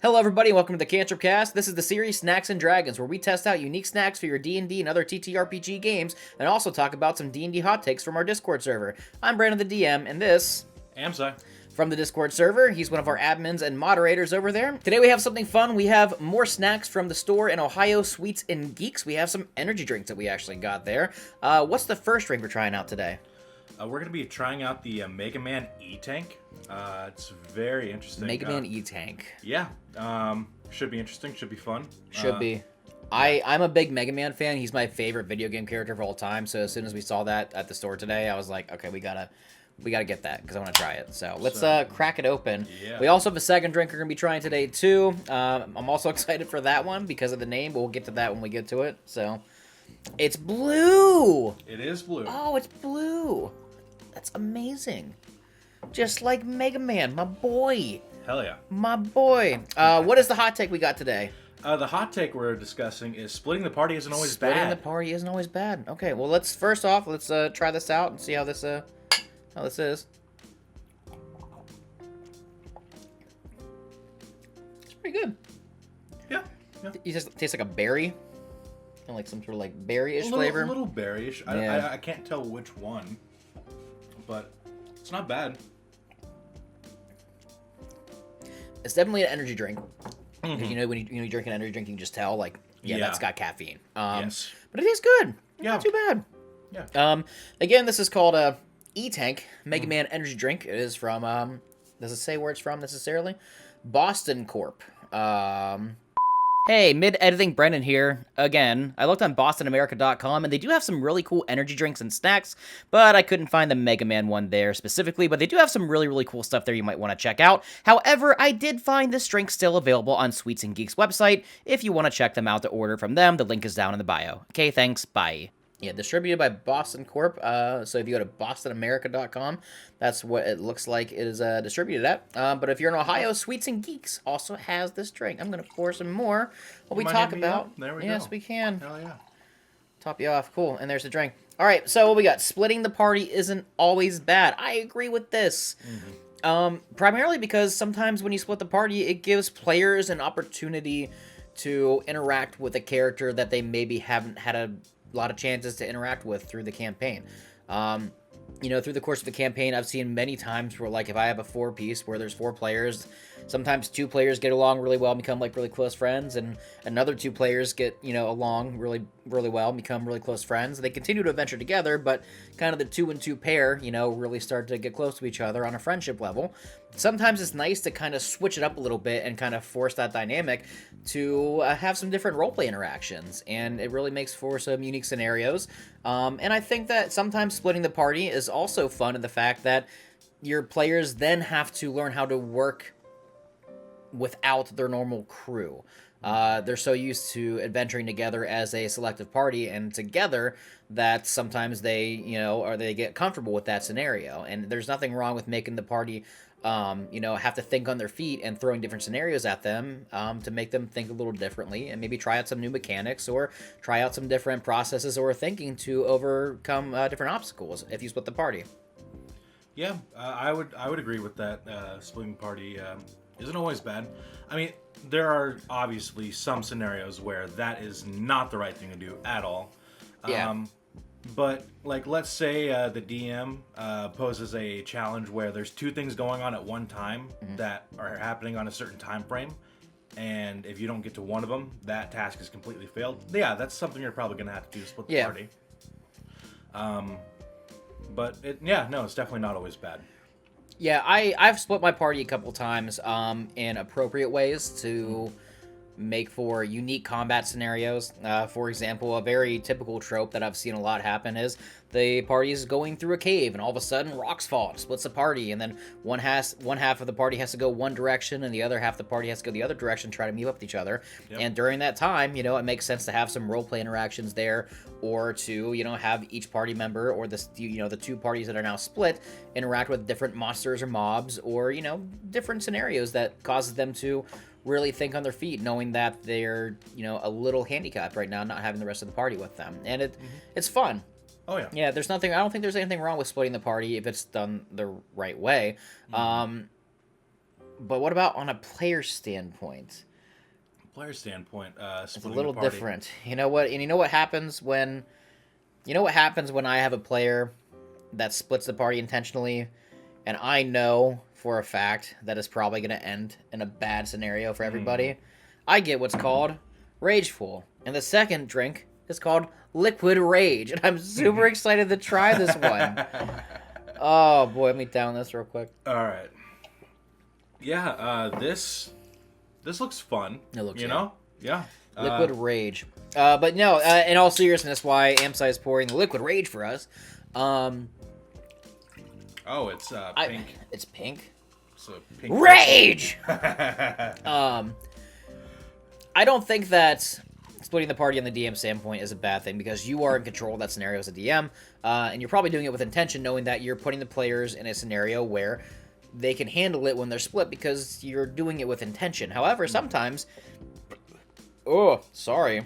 Hello everybody, welcome to the Cantrip Cast. This is the series Snacks and Dragons, where we test out unique snacks for your D&D and other TTRPG games, and also talk about some D&D hot takes from our Discord server. I'm Brandon the DM, and this... Amsai. From the Discord server. He's one of our admins and moderators over there. Today we have something fun. We have more snacks from the store in Ohio, Sweets and Geeks. We have some energy drinks that we actually got there. What's the first drink we're trying out today? We're going to be trying out the Megaman E-Tank. It's very interesting. Megaman E-Tank. Yeah. Should be interesting. Should be fun. Should be. I'm a big Mega Man fan. He's my favorite video game character of all time. So as soon as we saw that at the store today, I was like, okay, we gotta get that because I want to try it. So let's crack it open. Yeah. We also have a second drink we're gonna be trying today too. I'm also excited for that one because of the name, but we'll get to that when we get to it. So it's blue. It is blue. Oh, it's blue. That's amazing. Just like Mega Man, my boy. Hell yeah. My boy. What is the hot take we got today? The hot take we're discussing is splitting the party isn't always bad. Splitting the party isn't always bad. Okay, well let's try this out and see how this is. It's pretty good. Yeah. It just tastes like a berry. And like some sort of like berry-ish flavor. A little berry-ish. Yeah. I can't tell which one, but it's not bad. It's definitely an energy drink. Because you know when you drink an energy drink, you can just tell like, yeah. That's got caffeine. Yes. But it is good. Yeah. Not too bad. Yeah. Again, this is called E-Tank Mega Man Energy Drink. It is from does it say where it's from necessarily? Boston Corp. Hey, mid-editing Brendan here. Again, I looked on BostonAmerica.com, and they do have some really cool energy drinks and snacks, but I couldn't find the Mega Man one there specifically, but they do have some really, really cool stuff there you might want to check out. However, I did find this drink still available on Sweets and Geeks website. If you want to check them out to order from them, the link is down in the bio. Okay, thanks, bye. Yeah, distributed by Boston Corp. So if you go to BostonAmerica.com, that's what it looks like it is distributed at. But if you're in Ohio, Sweets and Geeks also has this drink. I'm going to pour some more while we talk about. There we go. Yes, we can. Hell yeah. Top you off. Cool. And there's the drink. All right, so what we got? Splitting the party isn't always bad. I agree with this. Primarily because sometimes when you split the party, it gives players an opportunity to interact with a character that they maybe haven't had a lot of chances to interact with through the campaign. You know, through the course of the campaign, I've seen many times where, like, if I have a 4-piece where there's 4 players, sometimes 2 players get along really well and become, like, really close friends, and another 2 players get, you know, along really, really well and become really close friends. They continue to adventure together, but kind of the 2 and 2 pair, you know, really start to get close to each other on a friendship level. Sometimes it's nice to kind of switch it up a little bit and kind of force that dynamic to have some different roleplay interactions, and it really makes for some unique scenarios. And I think that sometimes splitting the party is also fun in the fact that your players then have to learn how to work without their normal crew. They're so used to adventuring together as a selective party and together that sometimes they, you know, or they get comfortable with that scenario. And there's nothing wrong with making the party, you know, have to think on their feet and throwing different scenarios at them to make them think a little differently and maybe try out some new mechanics or try out some different processes or thinking to overcome different obstacles if you split the party. Yeah, I would agree with that. Splitting the party isn't always bad. I mean, there are obviously some scenarios where that is not the right thing to do at all. Yeah. But, like, let's say the DM poses a challenge where there's 2 things going on at one time that are happening on a certain time frame, and if you don't get to one of them, that task is completely failed. Yeah, that's something you're probably going to have to do to split the party. But, it's definitely not always bad. Yeah, I've split my party a couple times in appropriate ways to make for unique combat scenarios. For example, a very typical trope that I've seen a lot happen is the party is going through a cave and all of a sudden rocks fall and splits the party, and then one half of the party has to go one direction and the other half of the party has to go the other direction, try to meet up with each other. Yep. And during that time, you know, it makes sense to have some roleplay interactions there, or to, you know, have each party member or the 2 parties that are now split interact with different monsters or mobs, or, you know, different scenarios that causes them to really think on their feet, knowing that they're, you know, a little handicapped right now, not having the rest of the party with them. And it's fun. Oh, yeah. Yeah, I don't think there's anything wrong with splitting the party if it's done the right way. But what about on a player standpoint? Player standpoint, It's a little different. You know what? And you know what happens when I have a player that splits the party intentionally, and I know for a fact that it's probably going to end in a bad scenario for everybody. I get what's called Rageful, and the second drink is called Liquid Rage, and I'm super excited to try this one. Oh boy, let me down this real quick. All right. Yeah, this looks fun. It looks, you know, yeah. Liquid Rage. But no, in all seriousness, why AMSI is pouring the Liquid Rage for us. Oh, it's pink. It's pink. It's a pink Rage! I don't think that splitting the party on the DM standpoint is a bad thing, because you are in control of that scenario as a DM, and you're probably doing it with intention, knowing that you're putting the players in a scenario where they can handle it when they're split, because you're doing it with intention. However, sometimes... Oh, sorry.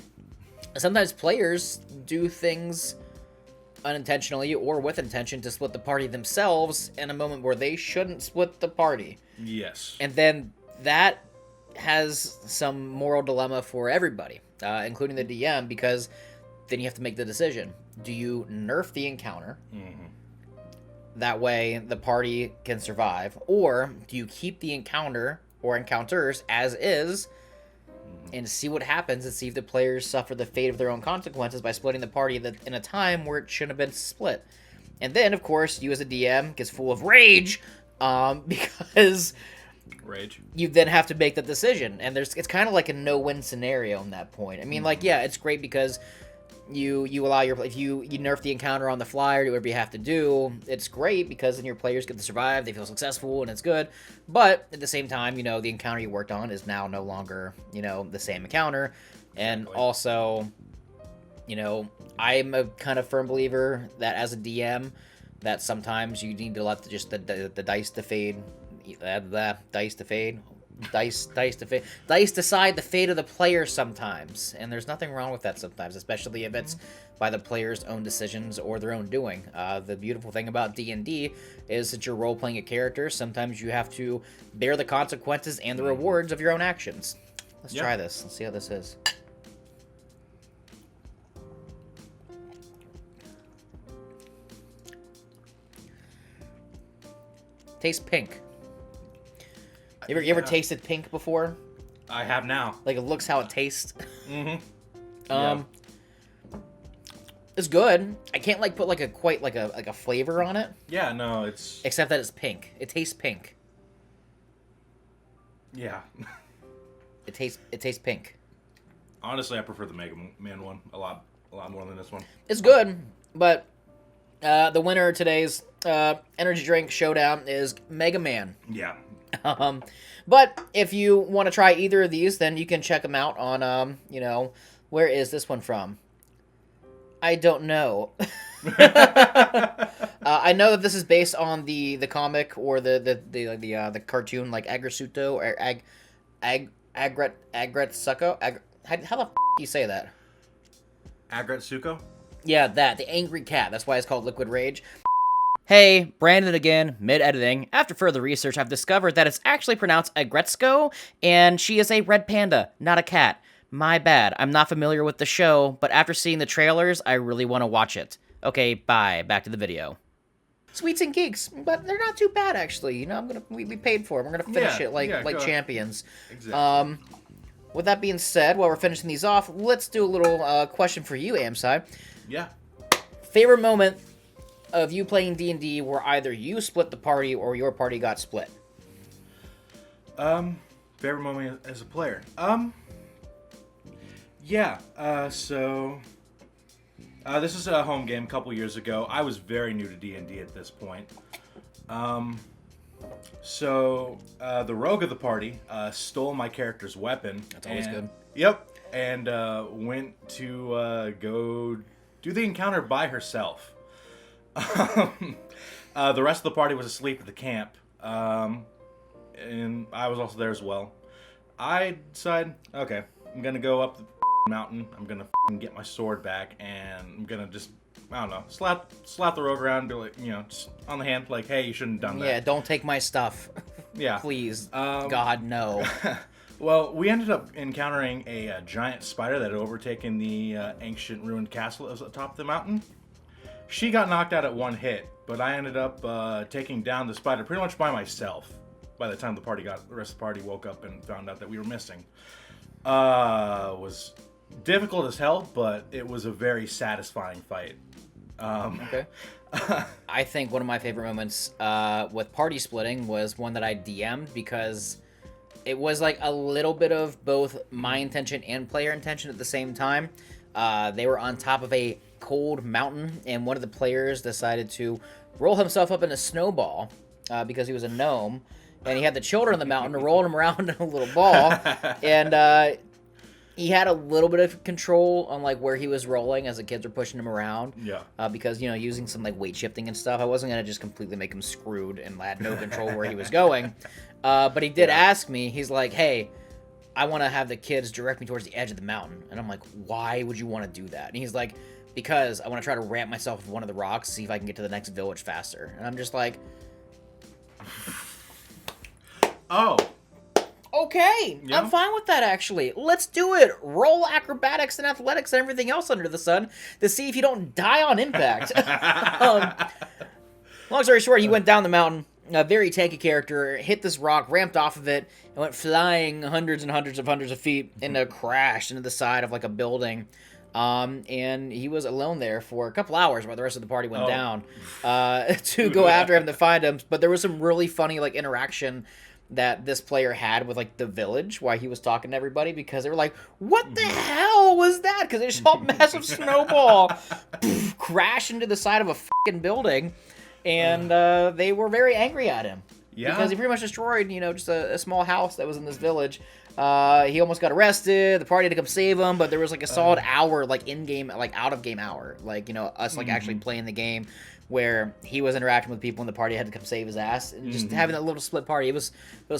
Sometimes players do things unintentionally or with intention to split the party themselves in a moment where they shouldn't split the party. Yes. And then that has some moral dilemma for everybody, including the DM, because then you have to make the decision. Do you nerf the encounter? That way the party can survive. Or do you keep the encounter or encounters as is and see what happens and see if the players suffer the fate of their own consequences by splitting the party in a time where it shouldn't have been split? And then, of course, you as a DM gets full of rage because you then have to make the decision. And it's kind of like a no-win scenario in that point. I mean, like, yeah, it's great because you allow if you nerf the encounter on the fly or do whatever you have to do, it's great because then your players get to survive, they feel successful, and it's good. But at the same time, you know, the encounter you worked on is now no longer, you know, the same encounter. And also, you know, I'm a kind of firm believer that as a DM, that sometimes you need to let the dice to fade. Dice to fade. Dice decide the fate of the player sometimes, and there's nothing wrong with that sometimes, especially if it's by the player's own decisions or their own doing. The beautiful thing about D&D is that you're role-playing a character. Sometimes you have to bear the consequences and the rewards of your own actions. Let's try this. Let's see how this is. Tastes pink. You ever tasted pink before? I have now. Like, it looks how it tastes. It's good. I can't like put like a flavor on it. Yeah, no, it's except that it's pink. It tastes pink. Yeah. It tastes pink. Honestly, I prefer the Megaman one a lot more than this one. It's good, but the winner of today's energy drink showdown is Megaman. Yeah. But if you want to try either of these, then you can check them out on, you know, where is this one from? I don't know. I know that this is based on the comic or the cartoon, like Aggretsuko or Aggretsuko. How the f*** do you say that? Aggretsuko? Yeah, the angry cat. That's why it's called Liquid Rage. Hey, Brandon again, mid-editing. After further research, I've discovered that it's actually pronounced Aggretsuko, and she is a red panda, not a cat. My bad. I'm not familiar with the show, but after seeing the trailers, I really want to watch it. Okay, bye. Back to the video. Sweets and Geeks, but they're not too bad, actually. You know, we paid for them. We're gonna finish it like champions. Exactly. With that being said, while we're finishing these off, let's do a little question for you, AMSI. Yeah. Favorite moment of you playing D&D where either you split the party or your party got split? Favorite moment as a player? Yeah, so this is a home game a couple years ago. I was very new to D&D at this point. So the rogue of the party stole my character's weapon. That's always good. Yep, and went to go do the encounter by herself. The rest of the party was asleep at the camp, and I was also there as well. I decided, okay, I'm gonna go up the mountain. I'm gonna get my sword back, and I'm gonna just, I don't know, slap the rogue around, be like, you know, just on the hand, like, hey, you shouldn't have done that. Yeah, don't take my stuff. Yeah. Please, God, no. Well, we ended up encountering a giant spider that had overtaken the ancient ruined castle that was atop the mountain. She got knocked out at one hit, but I ended up taking down the spider pretty much by myself. By the time the rest of the party woke up and found out that we were missing. Was difficult as hell, but it was a very satisfying fight. Okay. I think one of my favorite moments with party splitting was one that I DM'd because it was like a little bit of both my intention and player intention at the same time. They were on top of a cold mountain, and one of the players decided to roll himself up in a snowball because he was a gnome, and he had the children on the mountain rolling him around in a little ball, and he had a little bit of control on like where he was rolling as the kids were pushing him around. Yeah. Because using some like weight shifting and stuff, I wasn't gonna just completely make him screwed and had no control where he was going. But he did ask me. He's like, "Hey, I want to have the kids direct me towards the edge of the mountain," and I'm like, "Why would you want to do that?" And he's like, "Because I want to try to ramp myself with one of the rocks, see if I can get to the next village faster." And I'm just like, Oh. okay, Yeah. I'm fine with that, actually. Let's do it. Roll acrobatics and athletics and everything else under the sun to see if you don't die on impact. Long story short, he went down the mountain, a very tanky character, hit this rock, ramped off of it, and went flying hundreds of feet and crashed into the side of like a building. And he was alone there for a couple hours while the rest of the party went down to go after him to find him. But there was some really funny like interaction that this player had with like the village while he was talking to everybody, because they were like, "What the hell was that?" Because they saw a massive snowball crash into the side of a fucking building, and they were very angry at him. Yeah. Because he pretty much destroyed, just a small house that was in this village. He almost got arrested. The party had to come save him, but there was like a solid hour, like in-game, like out-of-game hour, like us like actually playing the game, where he was interacting with people and the party had to come save his ass, and just having that little split party. It was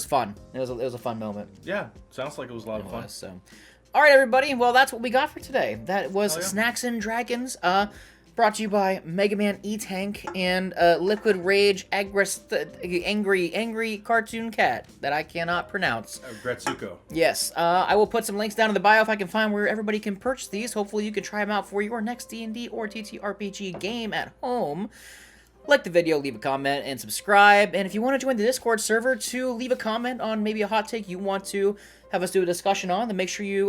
fun. It was a fun moment. Yeah, sounds like it was a lot of fun. So, all right, everybody. Well, that's what we got for today. That was Snacks and Dragons. Brought to you by Megaman E-Tank and Liquid Rage angry cartoon cat that I cannot pronounce. Aggretsuko. Yes, I will put some links down in the bio if I can find where everybody can purchase these. Hopefully you can try them out for your next D&D or TTRPG game at home. Like the video, leave a comment, and subscribe. And if you want to join the Discord server to leave a comment on maybe a hot take you want to have us do a discussion on, then make sure you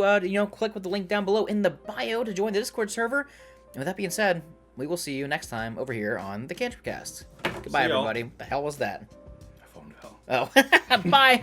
click with the link down below in the bio to join the Discord server. And with that being said, we will see you next time over here on the Cantripcast. Goodbye, everybody. What the hell was that? I phoned hell. Oh, bye.